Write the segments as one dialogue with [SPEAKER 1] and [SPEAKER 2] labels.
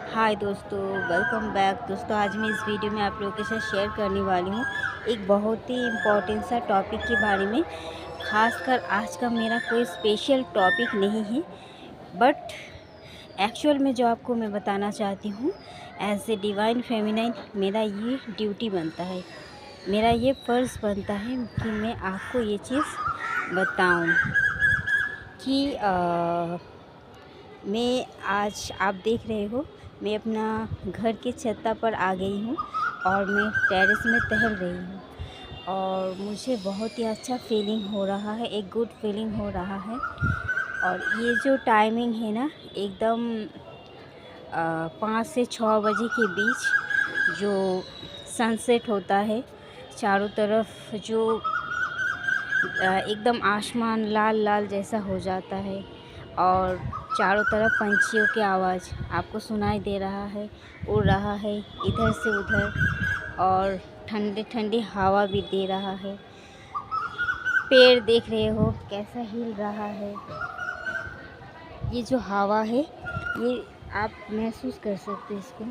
[SPEAKER 1] हाय दोस्तों, welcome back. दोस्तों, आज मैं इस वीडियो में आप लोगों के साथ शेयर करने वाली हूँ एक बहुत ही इम्पोर्टेंट सा टॉपिक के बारे में। खासकर आज का मेरा कोई स्पेशल टॉपिक नहीं है, बट एक्चुअल में जो आपको मैं बताना चाहती हूँ, एज ए डिवाइन फेमिनाइन मेरा ये ड्यूटी बनता है, मेरा ये फ़र्ज़ बनता है कि मैं आपको ये चीज़ बताऊँ कि मैं आज आप देख रहे हो, मैं अपना घर की छत पर आ गई हूँ और मैं टेरेस में टहल रही हूँ और मुझे बहुत ही अच्छा फीलिंग हो रहा है, एक गुड फीलिंग हो रहा है। और ये जो टाइमिंग है ना, एकदम 5 से 6 बजे के बीच जो सनसेट होता है, चारों तरफ जो एकदम आसमान लाल लाल जैसा हो जाता है और चारों तरफ पंछियों की आवाज़ आपको सुनाई दे रहा है, उड़ रहा है इधर से उधर, और ठंडी ठंडी हवा भी दे रहा है। पेड़ देख रहे हो कैसा हिल रहा है, ये जो हवा है ये आप महसूस कर सकते हैं इसको।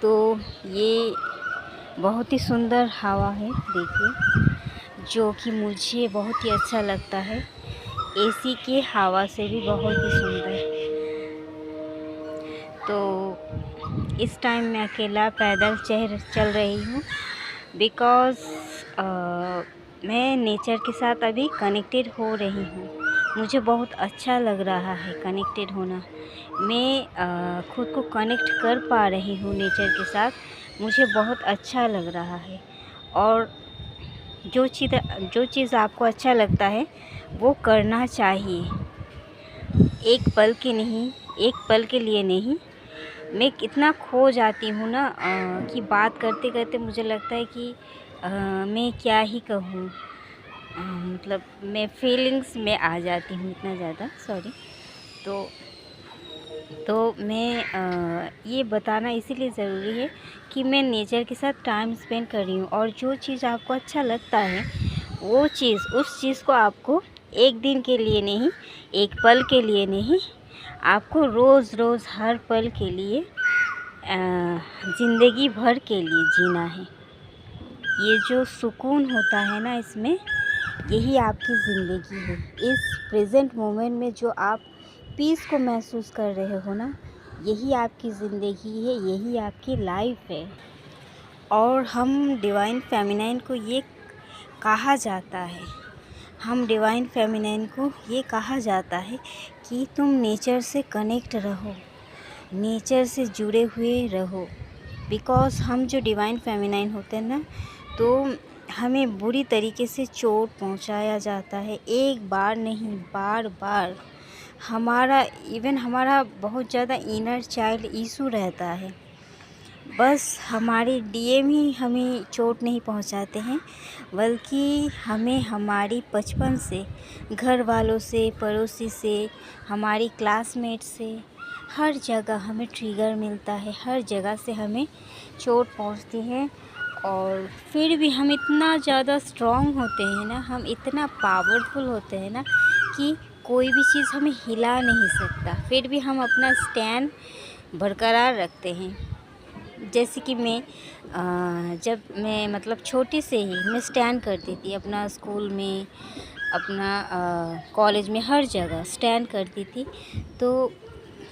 [SPEAKER 1] तो ये बहुत ही सुंदर हवा है, देखिए, जो कि मुझे बहुत ही अच्छा लगता है, एसी के हवा से भी बहुत ही सुंदर। तो इस टाइम मैं अकेला पैदल चल रही हूँ, बिकॉज़ मैं नेचर के साथ अभी कनेक्टेड हो रही हूँ। मुझे बहुत अच्छा लग रहा है कनेक्टेड होना। मैं खुद को कनेक्ट कर पा रही हूँ नेचर के साथ, मुझे बहुत अच्छा लग रहा है। और जो चीज़ आपको अच्छा लगता है वो करना चाहिए, एक पल के नहीं, एक पल के लिए नहीं। मैं इतना खो जाती हूँ ना कि बात करते करते मुझे लगता है कि मैं क्या ही कहूँ, मतलब मैं फीलिंग्स में आ जाती हूँ इतना ज़्यादा, सॉरी। तो मैं ये बताना इसीलिए ज़रूरी है कि मैं नेचर के साथ टाइम स्पेंड कर रही हूँ, और जो चीज़ आपको अच्छा लगता है वो चीज़, उस चीज़ को आपको एक दिन के लिए नहीं, एक पल के लिए नहीं, आपको रोज़ रोज़ हर पल के लिए, ज़िंदगी भर के लिए जीना है। ये जो सुकून होता है ना इसमें, यही आपकी ज़िंदगी है। इस प्रेज़ेंट मोमेंट में जो आप पीस को महसूस कर रहे हो ना, यही आपकी ज़िंदगी है, यही आपकी लाइफ है। और हम डिवाइन फेमिनाइन को ये कहा जाता है, हम डिवाइन फेमिनाइन को ये कहा जाता है कि तुम नेचर से कनेक्ट रहो, नेचर से जुड़े हुए रहो। बिकॉज़ हम जो डिवाइन फेमिनाइन होते हैं ना, तो हमें बुरी तरीके से चोट पहुंचाया जाता है, एक बार नहीं बार बार। हमारा बहुत ज़्यादा इनर चाइल्ड इशू रहता है, बस हमारे डीएम ही हमें चोट नहीं पहुंचाते हैं, बल्कि हमें हमारी बचपन से, घर वालों से, पड़ोसी से, हमारी क्लासमेट से, हर जगह हमें ट्रिगर मिलता है, हर जगह से हमें चोट पहुंचती है। और फिर भी हम इतना ज़्यादा स्ट्रॉन्ग होते हैं ना, हम इतना पावरफुल होते हैं ना कि कोई भी चीज़ हमें हिला नहीं सकता। फिर भी हम अपना स्टैंड बरकरार रखते हैं। जैसे कि जब मैं मतलब छोटी से ही मैं स्टैंड करती थी, अपना स्कूल में, अपना कॉलेज में, हर जगह स्टैंड करती थी। तो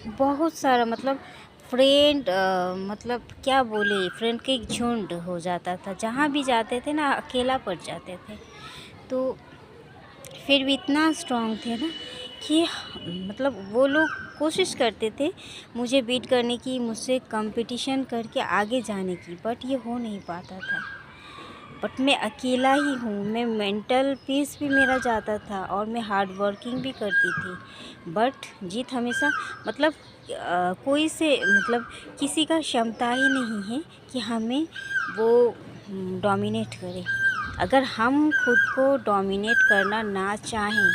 [SPEAKER 1] बहुत सारा मतलब मतलब क्या बोले, फ्रेंड के एक झुंड हो जाता था, जहाँ भी जाते थे ना अकेला पड़ जाते थे। तो फिर भी इतना स्ट्रॉन्ग थे ना कि मतलब वो लोग कोशिश करते थे मुझे बीट करने की, मुझसे कंपटीशन करके आगे जाने की, बट ये हो नहीं पाता था। बट मैं अकेला ही हूँ, मैं मेंटल पीस भी मेरा जाता था और मैं हार्ड वर्किंग भी करती थी, बट जीत हमेशा मतलब कोई से मतलब किसी का क्षमता ही नहीं है कि हमें वो डोमिनेट करे। अगर हम खुद को डोमिनेट करना ना चाहें,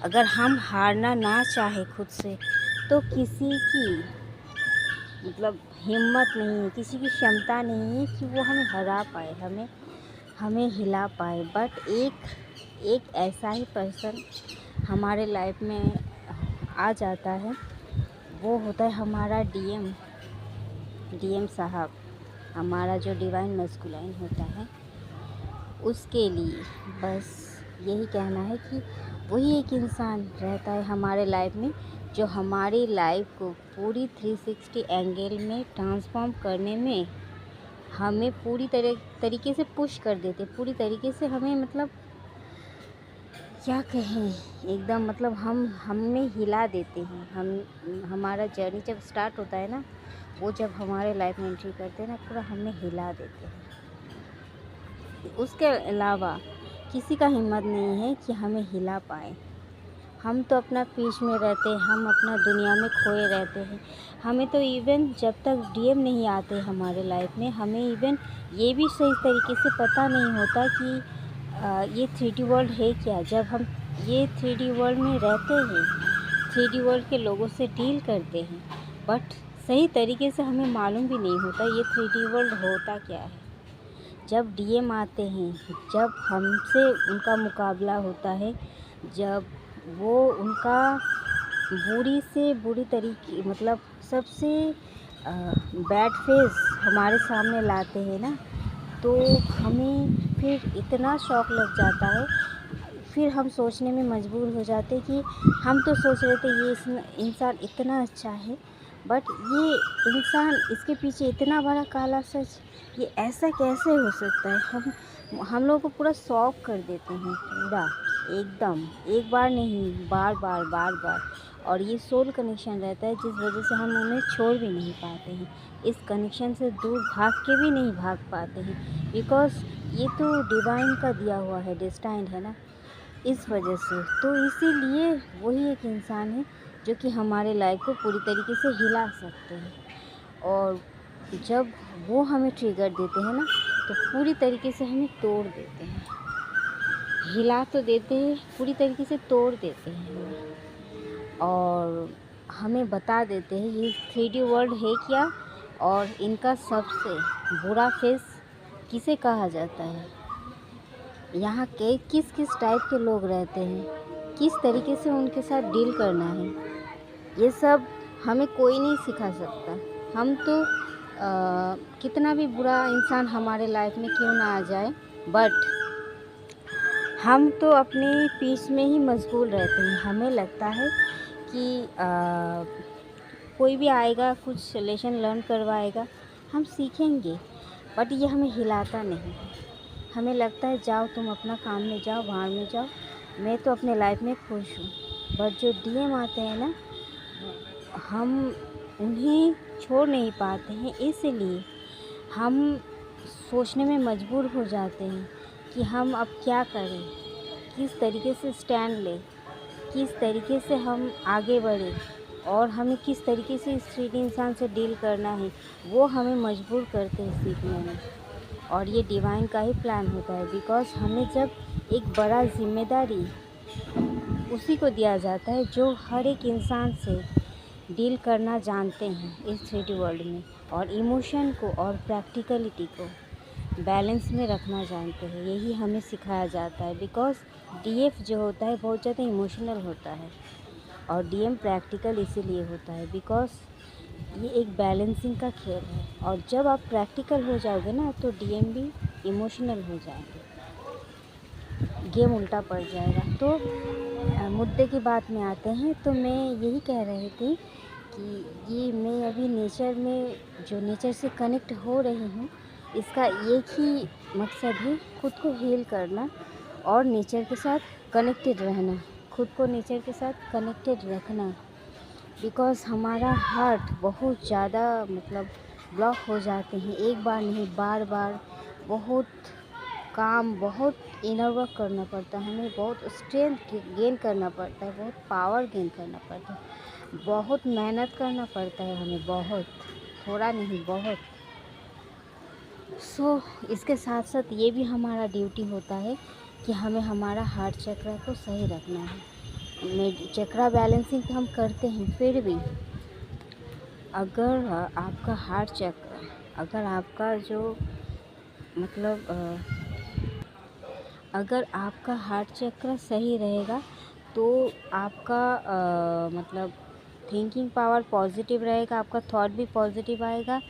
[SPEAKER 1] अगर हम हारना ना चाहें खुद से, तो किसी की मतलब हिम्मत नहीं है, किसी की क्षमता नहीं है कि वो हमें हरा पाए, हमें हिला पाए। बट एक ऐसा ही पर्सन हमारे लाइफ में आ जाता है वो होता है हमारा डीएम साहब, हमारा जो डिवाइन मस्कुलाइन होता है, उसके लिए बस यही कहना है कि वही एक इंसान रहता है हमारे लाइफ में, जो हमारी लाइफ को पूरी 360 एंगल में ट्रांसफॉर्म करने में हमें पूरी तरीके से पुश कर देते, पूरी तरीके से हमें मतलब क्या कहें, एकदम मतलब हमें हिला देते हैं। हमारा जर्नी जब स्टार्ट होता है ना, वो जब हमारे लाइफ में एंट्री करते हैं ना, पूरा हमें हिला देते हैं। उसके अलावा किसी का हिम्मत नहीं है कि हमें हिला पाए। हम तो अपना पीस में रहते हैं, हम अपना दुनिया में खोए रहते हैं। हमें तो इवन जब तक डीएम नहीं आते हमारे लाइफ में, हमें इवन ये भी सही तरीके से पता नहीं होता कि ये 3D वर्ल्ड है क्या। जब हम ये 3D वर्ल्ड में रहते हैं, 3D वर्ल्ड के लोगों से डील करते हैं, बट सही तरीके से हमें मालूम भी नहीं होता ये 3D वर्ल्ड होता क्या है। जब डीएम आते हैं, जब हमसे उनका मुकाबला होता है, जब वो उनका बुरी से बुरी तरीके मतलब सबसे बैड फेस हमारे सामने लाते हैं ना, तो हमें फिर इतना शॉक लग जाता है। फिर हम सोचने में मजबूर हो जाते कि हम तो सोच रहे थे ये इंसान इतना अच्छा है, बट ये इंसान, इसके पीछे इतना बड़ा काला सच, ये ऐसा कैसे हो सकता है। हम लोगों को पूरा शॉक कर देते हैं, पूरा एकदम, एक बार नहीं, बार बार। और ये सोल कनेक्शन रहता है, जिस वजह से हम उन्हें छोड़ भी नहीं पाते हैं। इस कनेक्शन से दूर भाग के भी नहीं भाग पाते हैं, बिकॉज़ ये तो डिवाइन का दिया हुआ है, डेस्टाइन्ड है ना, इस वजह से। तो इसीलिए वही एक इंसान है जो कि हमारे लाइफ को पूरी तरीके से हिला सकते हैं। और जब वो हमें ट्रिगर देते हैं ना, तो पूरी तरीके से हमें तोड़ देते हैं। हिला तो देते हैं, पूरी तरीके से तोड़ देते हैं हमें, और हमें बता देते हैं ये 3D वर्ल्ड है क्या, और इनका सबसे बुरा फेस किसे कहा जाता है, यहाँ के किस किस टाइप के लोग रहते हैं, किस तरीके से उनके साथ डील करना है। ये सब हमें कोई नहीं सिखा सकता। हम तो कितना भी बुरा इंसान हमारे लाइफ में क्यों ना आ जाए, बट हम तो अपनी पीस में ही मशगूल रहते हैं। हमें लगता है कि कोई भी आएगा, कुछ लेसन लर्न करवाएगा, हम सीखेंगे, बट ये हमें हिलाता नहीं। हमें लगता है जाओ तुम अपना काम में जाओ, भाड़ में जाओ, मैं तो अपने लाइफ में खुश हूँ। बट जो डीएम आते हैं ना, हम उन्हें छोड़ नहीं पाते हैं, इसलिए हम सोचने में मजबूर हो जाते हैं कि हम अब क्या करें, किस तरीके से स्टैंड लें, किस तरीके से हम आगे बढ़ें, और हमें किस तरीके से इस 3D इंसान से डील करना है, वो हमें मजबूर करते हैं सीखने में। और ये डिवाइन का ही प्लान होता है, बिकॉज़ हमें जब एक बड़ा जिम्मेदारी उसी को दिया जाता है जो हर एक इंसान से डील करना जानते हैं इस 3D वर्ल्ड में, और इमोशन को और प्रैक्टिकलिटी को बैलेंस में रखना जानते हैं। यही हमें सिखाया जाता है, बिकॉज़ डीएफ जो होता है बहुत ज़्यादा इमोशनल होता है, और डीएम प्रैक्टिकल इसीलिए होता है बिकॉज़ ये एक बैलेंसिंग का खेल है। और जब आप प्रैक्टिकल हो जाओगे ना, तो डीएम भी इमोशनल हो जाएंगे, गेम उल्टा पड़ जाएगा। तो मुद्दे की बात में आते हैं, तो मैं यही कह रही थी कि ये मैं अभी नेचर में, जो नेचर से कनेक्ट हो रही हूँ, इसका एक ही मकसद है, खुद को हील करना और नेचर के साथ कनेक्टेड रहना, खुद को नेचर के साथ कनेक्टेड रखना। बिकॉज़ हमारा हार्ट बहुत ज़्यादा मतलब ब्लॉक हो जाते हैं, एक बार नहीं बार बार। बहुत काम, बहुत इनर वर्क करना पड़ता है हमें, बहुत स्ट्रेंथ गेन करना पड़ता है, बहुत पावर गेन करना पड़ता है, बहुत मेहनत करना पड़ता है हमें, बहुत, थोड़ा नहीं बहुत। इसके साथ साथ ये भी हमारा ड्यूटी होता है कि हमें हमारा हार्ट चक्र को सही रखना है। चक्रा बैलेंसिंग हम करते हैं, फिर भी अगर आपका हार्ट चक्र, अगर आपका जो मतलब अगर आपका हार्ट चक्र सही रहेगा, तो आपका मतलब थिंकिंग पावर पॉजिटिव रहेगा, आपका थॉट भी पॉजिटिव आएगा।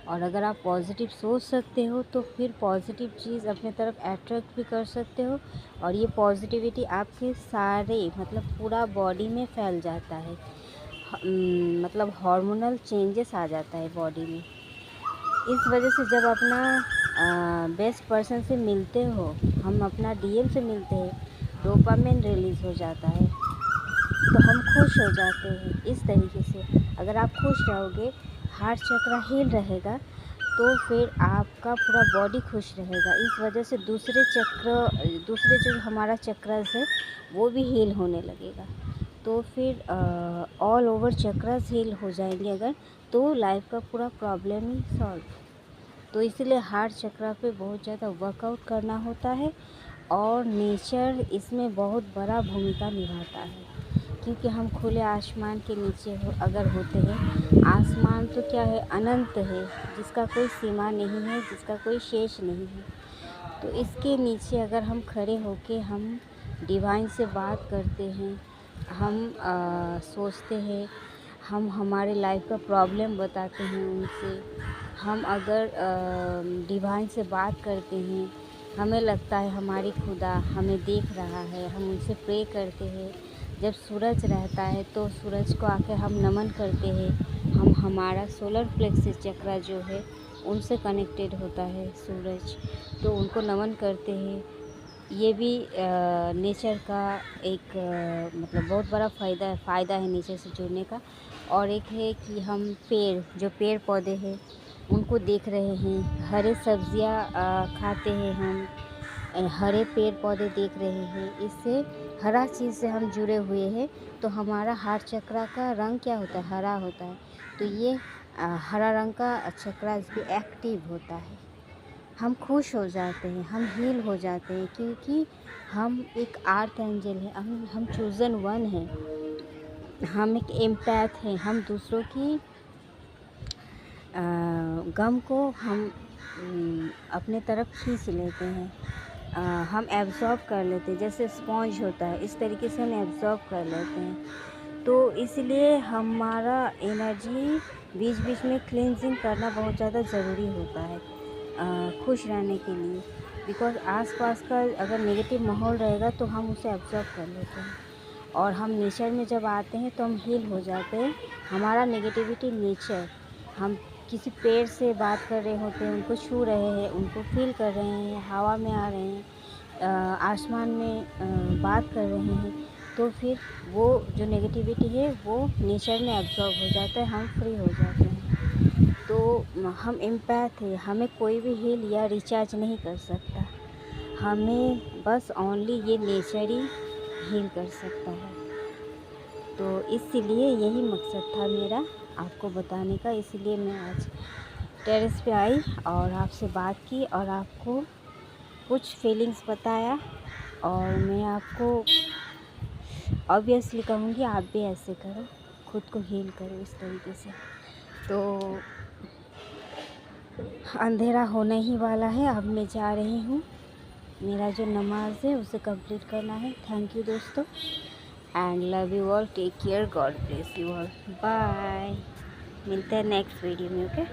[SPEAKER 1] और अगर आप पॉजिटिव सोच सकते हो तो फिर पॉजिटिव चीज़ अपने तरफ अट्रैक्ट भी कर सकते हो। और ये पॉजिटिविटी आपके सारे मतलब पूरा बॉडी में फैल जाता है। मतलब हार्मोनल चेंजेस आ जाता है बॉडी में। इस वजह से जब अपना बेस्ट पर्सन से मिलते हो, हम अपना डीएम से मिलते हैं, डोपामिन रिलीज़ हो जाता है, तो हम खुश हो जाते हैं। इस तरीके से अगर आप खुश रहोगे, हार्ट चक्र हील रहेगा, तो फिर आपका पूरा बॉडी खुश रहेगा। इस वजह से दूसरे जो हमारा चक्रस है वो भी हील होने लगेगा। तो फिर ऑल ओवर चक्रस हील हो जाएंगे अगर, तो लाइफ का पूरा प्रॉब्लम ही सॉल्व। तो इसीलिए हार्ट चक्र पे बहुत ज़्यादा वर्कआउट करना होता है। और नेचर इसमें बहुत बड़ा भूमिका निभाता है, क्योंकि हम खुले आसमान के नीचे अगर होते हैं, आसमान तो क्या है, अनंत है, जिसका कोई सीमा नहीं है, जिसका कोई शेष नहीं है। तो इसके नीचे अगर हम खड़े होके हम डिवाइन से बात करते हैं, हम सोचते हैं, हम हमारे लाइफ का प्रॉब्लम बताते हैं उनसे, हम अगर डिवाइन से बात करते हैं, हमें लगता है हमारी खुदा हमें देख रहा है, हम उनसे प्रे करते हैं। जब सूरज रहता है तो सूरज को आके हम नमन करते हैं। हमारा सोलर प्लेक्सिस चक्र जो है उनसे कनेक्टेड होता है सूरज, तो उनको नमन करते हैं। ये भी नेचर का एक मतलब बहुत बड़ा फ़ायदा है नेचर से जुड़ने का। और एक है कि हम जो पेड़ पौधे हैं उनको देख रहे हैं, हरे सब्जियां खाते हैं, हम हरे पेड़ पौधे देख रहे हैं, इससे हरा चीज़ से हम जुड़े हुए हैं। तो हमारा हार्ट चक्र का रंग क्या होता है, हरा होता है। तो ये हरा रंग का चक्र भी एक्टिव होता है। हम खुश हो जाते हैं, हम हील हो जाते हैं, क्योंकि हम एक आर्थ एंजल हैं, हम चूज़न वन हैं, हम एक एम्पैथ हैं। हम दूसरों की गम को हम अपने तरफ खींच लेते हैं, हम एब्ज़ॉर्ब कर लेते हैं, जैसे स्पॉन्ज होता है इस तरीके से हम एब्ज़ॉर्ब कर लेते हैं। तो इसलिए हमारा एनर्जी बीच बीच में क्लींजिंग करना बहुत ज़्यादा ज़रूरी होता है खुश रहने के लिए। बिकॉज़ आसपास का अगर नेगेटिव माहौल रहेगा तो हम उसे एब्ज़ॉर्ब कर लेते हैं। और हम नेचर में जब आते हैं तो हम हील हो जाते हैं। हमारा नेगेटिविटी नेचर, हम किसी पेड़ से बात कर रहे होते हैं, उनको छू रहे हैं, उनको फील कर रहे हैं, हवा में आ रहे हैं, आसमान में बात कर रहे हैं, तो फिर वो जो नेगेटिविटी है वो नेचर में एब्ज़ॉर्ब हो जाता है, हम फ्री हो जाते हैं। तो हम एम्पैथ है, हमें कोई भी हील या रिचार्ज नहीं कर सकता, हमें बस ओनली ये नेचर ही हील कर सकता है। तो इसीलिए यही मकसद था मेरा आपको बताने का, इसीलिए मैं आज टेरेस पे आई और आपसे बात की और आपको कुछ फीलिंग्स बताया। और मैं आपको ऑब्वियसली कहूँगी आप भी ऐसे करो, खुद को हील करो इस तरीके से। तो अंधेरा होने ही वाला है, अब मैं जा रही हूँ, मेरा जो नमाज है उसे कंप्लीट करना है। थैंक यू दोस्तों, and love you all, take care, God bless you all, bye. मिलते हैं नेक्स्ट वीडियो में, ओके।